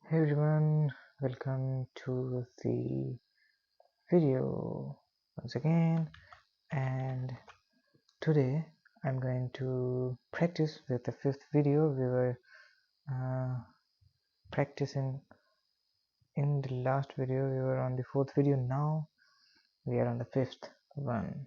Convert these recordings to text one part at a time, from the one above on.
Hey everyone, welcome to the video once again, and today I'm going to practice with the fifth video. We were practicing in the last video, we were on the fourth video. Now we are on the fifth one.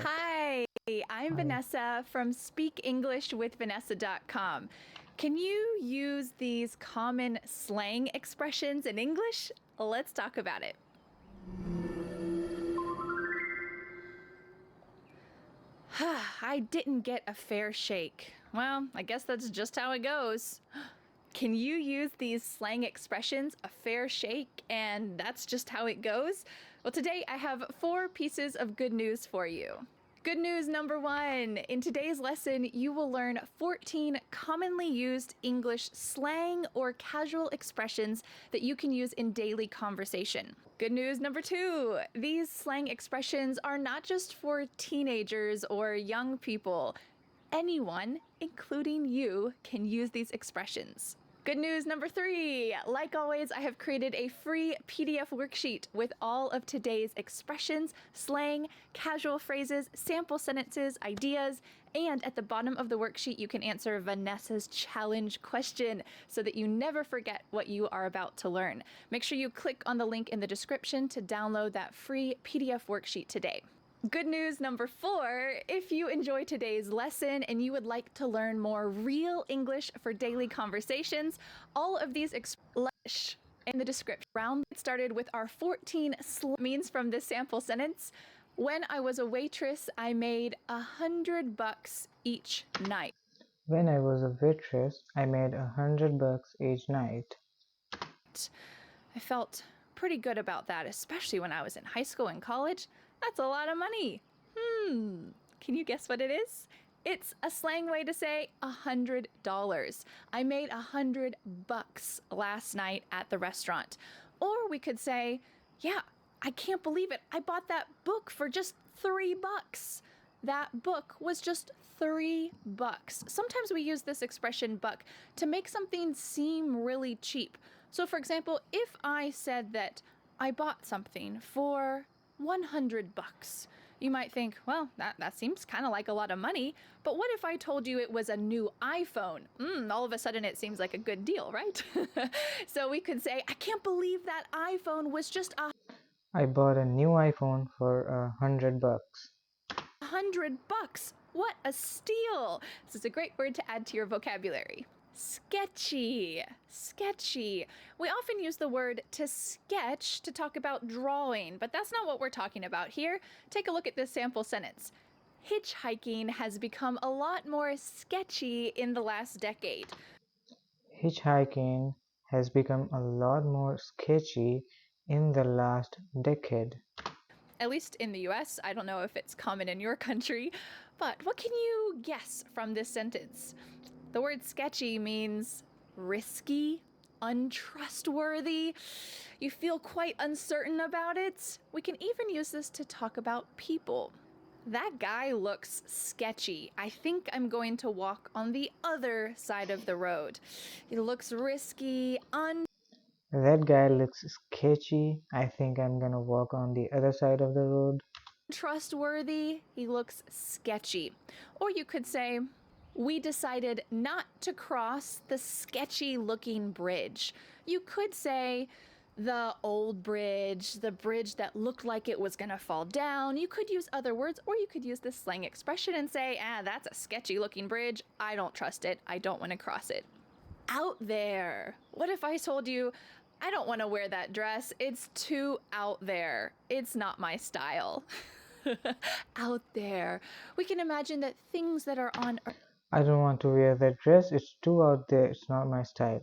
Hi, I'm Vanessa from speakenglishwithvanessa.com. Can you use these common slang expressions in English? Let's talk about it. I didn't get a fair shake. Well, I guess that's just how it goes. Can you use these slang expressions, a fair shake, and that's just how it goes? Well, today I have 4 pieces of good news for you. Good news number 1. In today's lesson, you will learn 14 commonly used English slang or casual expressions that you can use in daily conversation. Good news number 2. These slang expressions are not just for teenagers or young people. Anyone, including you, can use these expressions. Good news number 3. Like always, I have created a free PDF worksheet with all of today's expressions, slang, casual phrases, sample sentences, ideas, and at the bottom of the worksheet, you can answer Vanessa's challenge question so that you never forget what you are about to learn. Make sure you click on the link in the description to download that free PDF worksheet today. Good news number 4, if you enjoy today's lesson and you would like to learn more real English for daily conversations, all of these expressions in the description. Round started with our 14 means from this sample sentence. When I was a waitress, I made $100 each night. When I was a waitress, I made $100 each night. I felt pretty good about that, especially when I was in high school and college. That's a lot of money. Can you guess what it is? It's a slang way to say $100. I made $100 last night at the restaurant. Or we could say, yeah, I can't believe it. I bought that book for just $3. That book was just $3. Sometimes we use this expression buck to make something seem really cheap. So for example, if I said that I bought something for $100, you might think, well, that seems kind of like a lot of money, but what if I told you it was a new iPhone? All of a sudden it seems like a good deal, right? So we could say, I can't believe that iPhone was just I bought a new iPhone for $100. $100. What a steal! This is a great word to add to your vocabulary. Sketchy. Sketchy. We often use the word to sketch to talk about drawing, but that's not what we're talking about here. Take a look at this sample sentence. Hitchhiking has become a lot more sketchy in the last decade. Hitchhiking has become a lot more sketchy in the last decade. At least in the US, I don't know if it's common in your country, but what can you guess from this sentence? The word sketchy means risky, untrustworthy. You feel quite uncertain about it. We can even use this to talk about people. That guy looks sketchy. I think I'm going to walk on the other side of the road. It looks risky, That guy looks sketchy. I think I'm gonna walk on the other side of the road. untrustworthy. He looks sketchy. Or you could say, we decided not to cross the sketchy looking bridge. You could say, the old bridge, the bridge that looked like it was gonna fall down. You could use other words, or you could use this slang expression and say, that's a sketchy looking bridge. I don't trust it. I don't wanna cross it. Out there. What if I told you, I don't wanna wear that dress. It's too out there. It's not my style. Out there. We can imagine that things that are on I don't want to wear that dress. It's too out there. It's not my style.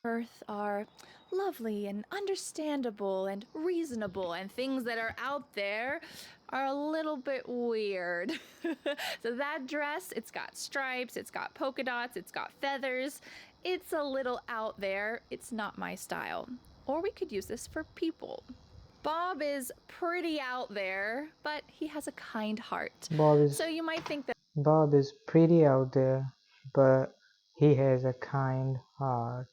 Earth are lovely and understandable and reasonable, and things that are out there are a little bit weird. So that dress, it's got stripes, it's got polka dots, it's got feathers. It's a little out there. It's not my style. Or we could use this for people. Bob is pretty out there, but he has a kind heart. So you might think that Bob is pretty out there, but he has a kind heart.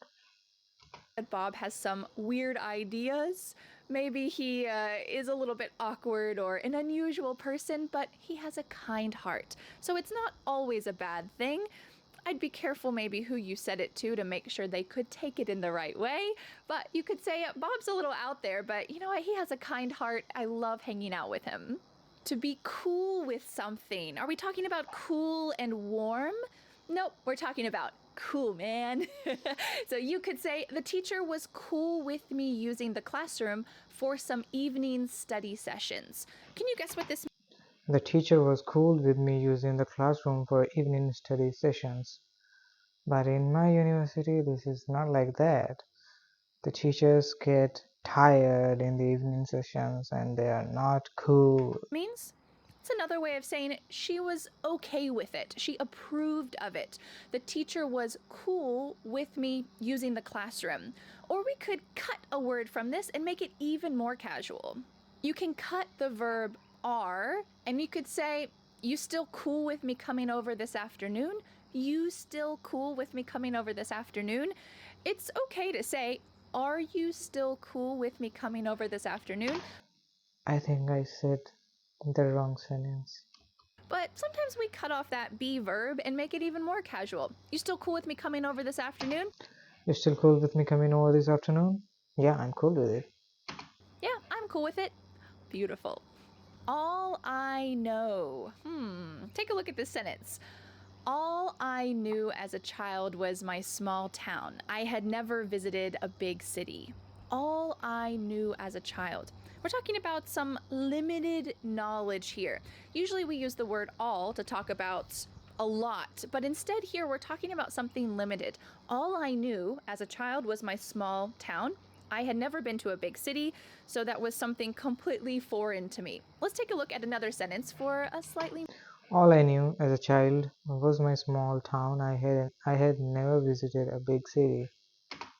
that Bob has some weird ideas. Maybe he is a little bit awkward or an unusual person, but he has a kind heart. So it's not always a bad thing. I'd be careful maybe who you said it to make sure they could take it in the right way. But you could say, Bob's a little out there, but you know what? He has a kind heart. I love hanging out with him. To be cool with something. Are we talking about cool and warm? Nope, we're talking about cool, man. So you could say, the teacher was cool with me using the classroom for some evening study sessions. Can you guess what this means? The teacher was cool with me using the classroom for evening study sessions. But in my university, this is not like that. The teachers get tired in the evening sessions and they are not cool. Means? It's another way of saying she was okay with it. She approved of it. The teacher was cool with me using the classroom. Or we could cut a word from this and make it even more casual. You can cut the verb are, and you could say, you still cool with me coming over this afternoon? You still cool with me coming over this afternoon? It's okay to say, are you still cool with me coming over this afternoon? I think I said the wrong sentence. But sometimes we cut off that be verb and make it even more casual. You still cool with me coming over this afternoon? You still cool with me coming over this afternoon? Yeah, I'm cool with it. Yeah, I'm cool with it. Beautiful. All I know. Take a look at this sentence. All I knew as a child was my small town. I had never visited a big city. All I knew as a child. We're talking about some limited knowledge here. Usually we use the word all to talk about a lot, but instead here we're talking about something limited. All I knew as a child was my small town. I had never been to a big city, so that was something completely foreign to me. Let's take a look at another sentence for a slightly All I knew as a child was my small town. I had never visited a big city.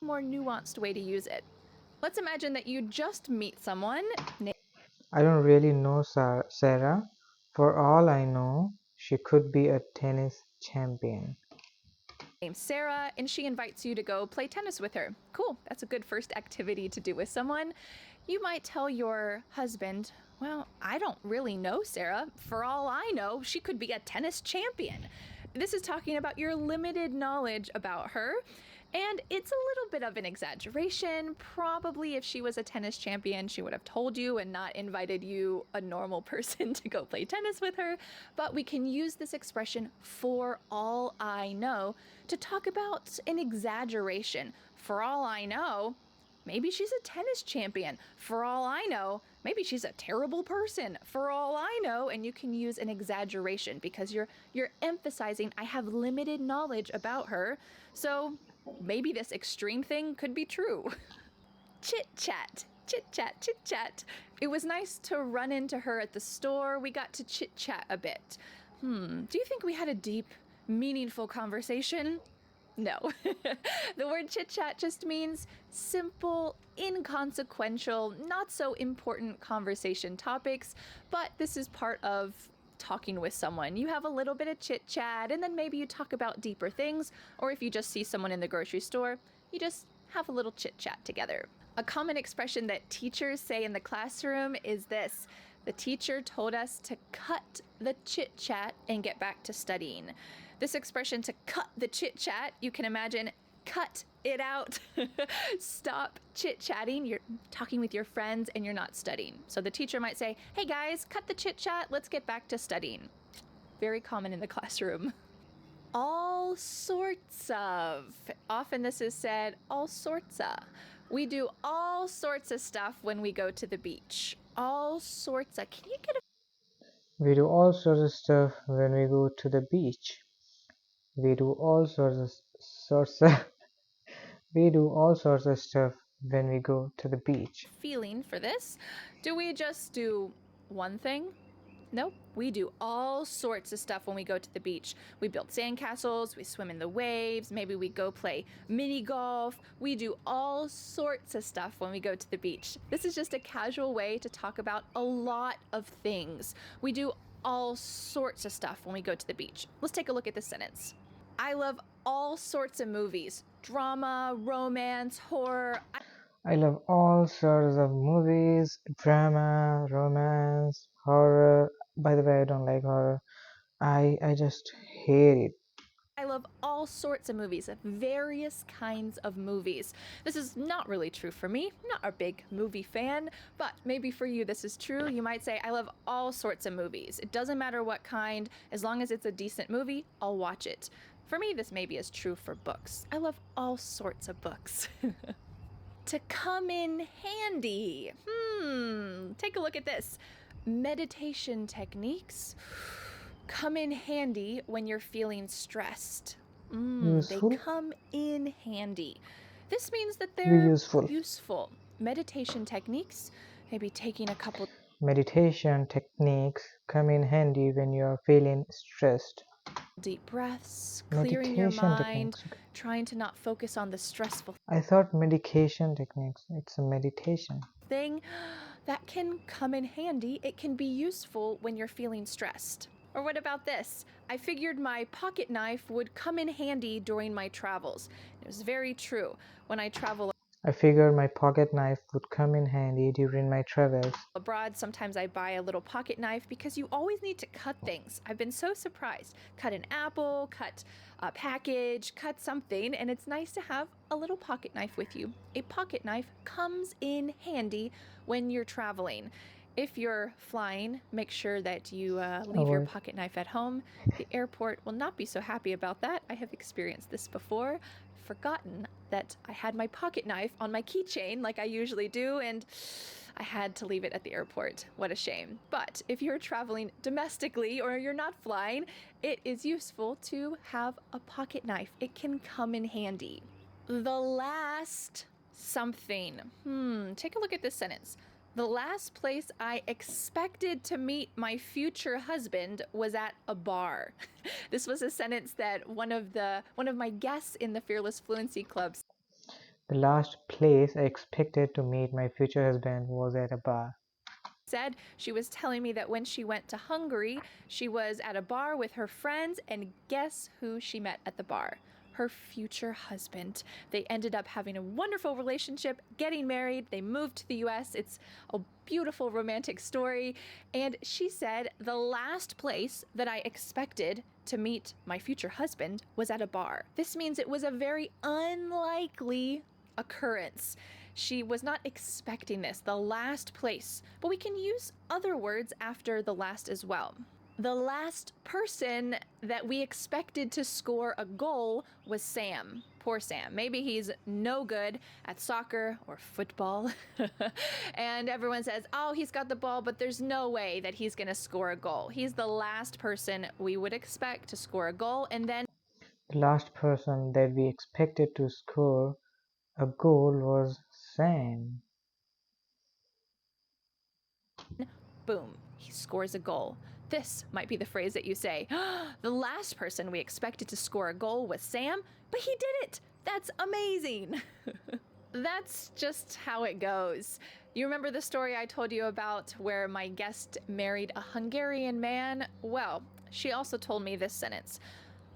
more nuanced way to use it. Let's imagine that you just meet someone I don't really know Sarah. For all I know, she could be a tennis champion. named Sarah, and she invites you to go play tennis with her. Cool, that's a good first activity to do with someone. You might tell your husband, well, I don't really know Sarah. For all I know, she could be a tennis champion. This is talking about your limited knowledge about her. And it's a little bit of an exaggeration. Probably if she was a tennis champion, she would have told you and not invited you, a normal person, to go play tennis with her. But we can use this expression, for all I know, to talk about an exaggeration. For all I know, maybe she's a tennis champion. For all I know, maybe she's a terrible person. For all I know, and you can use an exaggeration because you're emphasizing I have limited knowledge about her. So maybe this extreme thing could be true. Chit chat. Chit chat, chit chat. It was nice to run into her at the store. We got to chit chat a bit. Do you think we had a deep, meaningful conversation? No. The word chit chat just means simple, inconsequential, not so important conversation topics, but this is part of talking with someone. You have a little bit of chit chat, and then maybe you talk about deeper things, or if you just see someone in the grocery store, you just have a little chit chat together. A common expression that teachers say in the classroom is this: the teacher told us to cut the chit chat and get back to studying. This expression, to cut the chit chat, you can imagine, cut it out. Stop chit chatting. You're talking with your friends and you're not studying. So the teacher might say, hey guys, cut the chit chat. Let's get back to studying. Very common in the classroom. All sorts of. Often this is said, all sorts of. We do all sorts of stuff when we go to the beach. All sorts of. Can you get a We do all sorts of stuff when we go to the beach. We do all sorts of we do all sorts of stuff when we go to the beach. feeling for this? Do we just do one thing? Nope, we do all sorts of stuff when we go to the beach. We build sandcastles, we swim in the waves, maybe we go play mini golf. We do all sorts of stuff when we go to the beach. This is just a casual way to talk about a lot of things. We do all sorts of stuff when we go to the beach. Let's take a look at this sentence. I love all sorts of movies. drama, romance, horror. I love all sorts of movies, drama, romance, horror. By the way, I don't like horror. I just hate it. I love all sorts of movies, various kinds of movies. This is not really true for me. I'm not a big movie fan, but maybe for you this is true. You might say, I love all sorts of movies. It doesn't matter what kind, as long as it's a decent movie, I'll watch it. For me, this maybe is true for books. I love all sorts of books. To come in handy. Take a look at this. Meditation techniques come in handy when you're feeling stressed. They Useful? come in handy. This means that Be they're useful. useful. Meditation techniques, maybe taking a couple Meditation techniques come in handy when you are feeling stressed. deep breaths, clearing your Meditation mind, techniques. Okay. trying to not focus on the stressful I thought medication techniques. It's a meditation. thing that can come in handy. It can be useful when you're feeling stressed. Or what about this? I figured my pocket knife would come in handy during my travels. It was very true. When I travel I figured my pocket knife would come in handy during my travels. abroad, sometimes I buy a little pocket knife because you always need to cut things. I've been so surprised. Cut an apple, cut a package, cut something, and it's nice to have a little pocket knife with you. A pocket knife comes in handy when you're traveling. If you're flying, make sure that you leave your Avoid. pocket knife at home. The airport will not be so happy about that. I have experienced this before. Forgotten that I had my pocket knife on my keychain like I usually do, and I had to leave it at the airport. What a shame. But if you're traveling domestically or you're not flying, it is useful to have a pocket knife. It can come in handy. The last something. Take a look at this sentence. The last place I expected to meet my future husband was at a bar. This was a sentence that one of my guests in the Fearless Fluency Club The last place I expected to meet my future husband was at a bar. said. She was telling me that when she went to Hungary, she was at a bar with her friends, and guess who she met at the bar? Her future husband. They ended up having a wonderful relationship, getting married. They moved to the US. It's a beautiful romantic story. And she said, the last place that I expected to meet my future husband was at a bar. This means it was a very unlikely occurrence. She was not expecting this, the last place. But we can use other words after the last as well. The last person that we expected to score a goal was Sam. Poor Sam. Maybe he's no good at soccer or football. And everyone says, oh, he's got the ball, but there's no way that he's going to score a goal. He's the last person we would expect to score a goal. And then The last person that we expected to score a goal was Sam. boom, he scores a goal. This might be the phrase that you say, the last person we expected to score a goal was Sam, but he did it. That's amazing. That's just how it goes. You remember the story I told you about where my guest married a Hungarian man? Well, she also told me this sentence.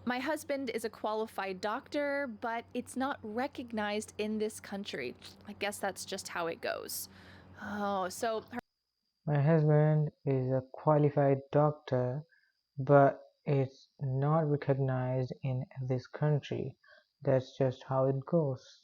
My husband is a qualified doctor, but it's not recognized in this country. I guess that's just how it goes. Oh, so My husband is a qualified doctor, but it's not recognized in this country. That's just how it goes.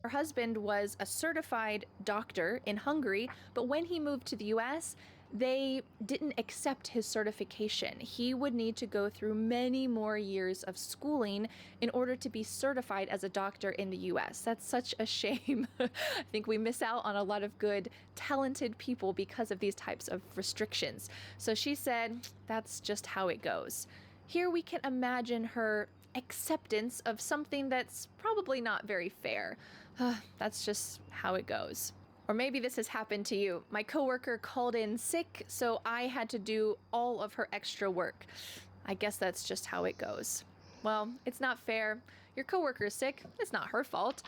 her husband was a certified doctor in Hungary, but when he moved to the US, they didn't accept his certification. He would need to go through many more years of schooling in order to be certified as a doctor in the US. That's such a shame. I think we miss out on a lot of good, talented people because of these types of restrictions. So she said, that's just how it goes. Here we can imagine her acceptance of something that's probably not very fair. That's just how it goes. Or maybe this has happened to you. My coworker called in sick, so I had to do all of her extra work. I guess that's just how it goes. Well, it's not fair. Your coworker is sick. It's not her fault.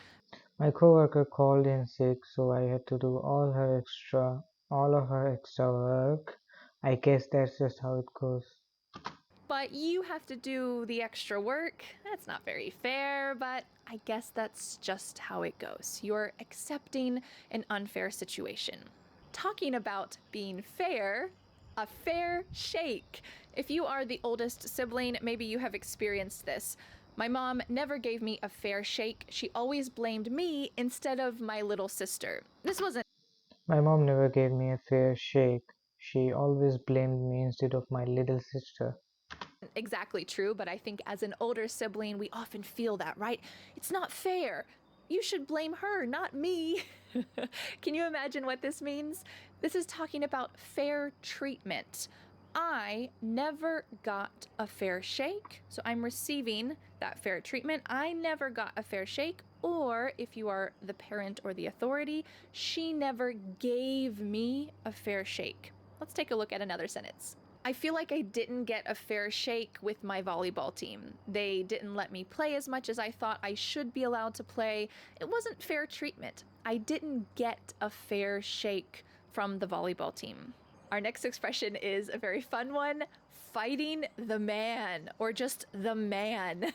My coworker called in sick, so I had to do all of her extra work. I guess that's just how it goes. but you have to do the extra work. That's not very fair, but I guess that's just how it goes. You're accepting an unfair situation. Talking about being fair, a fair shake. If you are the oldest sibling, maybe you have experienced this. My mom never gave me a fair shake. She always blamed me instead of my little sister. This wasn't My mom never gave me a fair shake. She always blamed me instead of my little sister. exactly true, but I think as an older sibling, we often feel that, right? It's not fair. You should blame her, not me. Can you imagine what this means? This is talking about fair treatment. I never got a fair shake, so I'm receiving that fair treatment. I never got a fair shake, or if you are the parent or the authority, she never gave me a fair shake. Let's take a look at another sentence. I feel like I didn't get a fair shake with my volleyball team. They didn't let me play as much as I thought I should be allowed to play. It wasn't fair treatment. I didn't get a fair shake from the volleyball team. Our next expression is a very fun one, fighting the man, or just the man.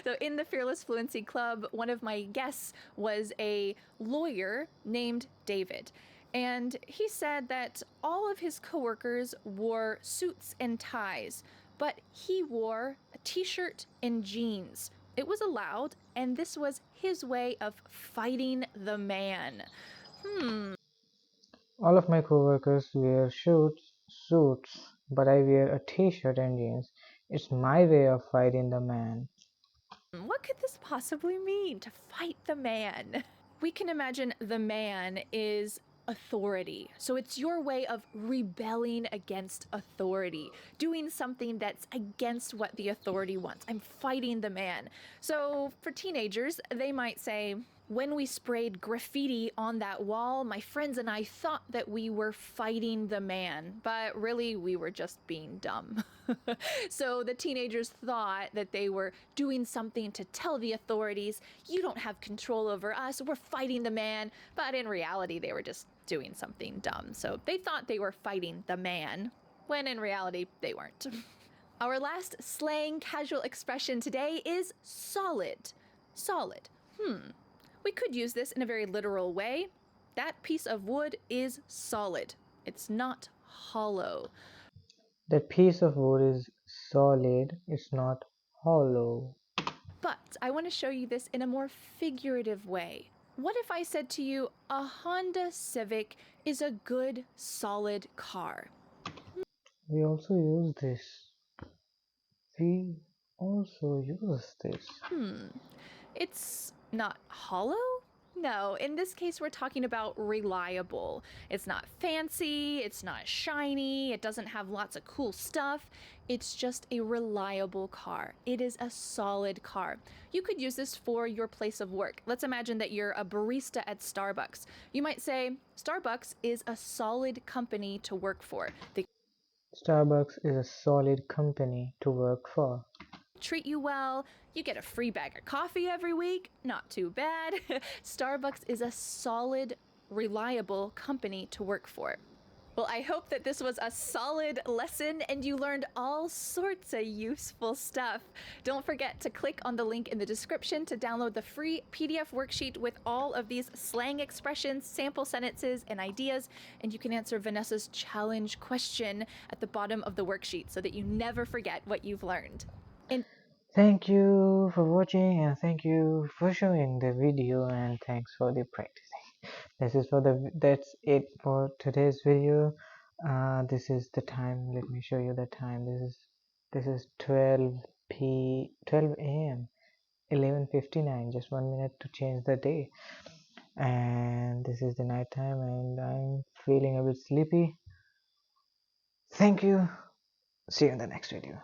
So in the Fearless Fluency Club, one of my guests was a lawyer named David. And he said that all of his coworkers wore suits and ties, but he wore a t-shirt and jeans. It was allowed, and this was his way of fighting the man. All of my coworkers wear suits, but I wear a t-shirt and jeans. It's my way of fighting the man. What could this possibly mean, to fight the man? We can imagine the man is authority. So it's your way of rebelling against authority, doing something that's against what the authority wants. I'm fighting the man. So for teenagers, they might say, when we sprayed graffiti on that wall, my friends and I thought that we were fighting the man, but really we were just being dumb. So the teenagers thought that they were doing something to tell the authorities, you don't have control over us, we're fighting the man, but in reality they were just doing something dumb. So they thought they were fighting the man, when in reality they weren't. Our last slang casual expression today is solid. Solid. We could use this in a very literal way. That piece of wood is solid. It's not hollow. That piece of wood is solid, it's not hollow. But I want to show you this in a more figurative way. What if I said to you, a Honda Civic is a good, solid car? We also use this. We also use this. It's not hollow? No, in this case, we're talking about reliable. It's not fancy, it's not shiny, it doesn't have lots of cool stuff. It's just a reliable car. It is a solid car. You could use this for your place of work. Let's imagine that you're a barista at Starbucks. You might say, Starbucks is a solid company to work for. They Starbucks is a solid company to work for. treat you well. You get a free bag of coffee every week. Not too bad. Starbucks is a solid, reliable company to work for. Well, I hope that this was a solid lesson and you learned all sorts of useful stuff. Don't forget to click on the link in the description to download the free PDF worksheet with all of these slang expressions, sample sentences, and ideas. And you can answer Vanessa's challenge question at the bottom of the worksheet so that you never forget what you've learned. And Thank you for watching, and thank you for showing the video, and thanks for the practicing. That's it for today's video. This is the time. Let me show you the time. This is 12 a.m. 11:59. Just 1 minute to change the day, and this is the night time, and I'm feeling a bit sleepy. Thank you. See you in the next video.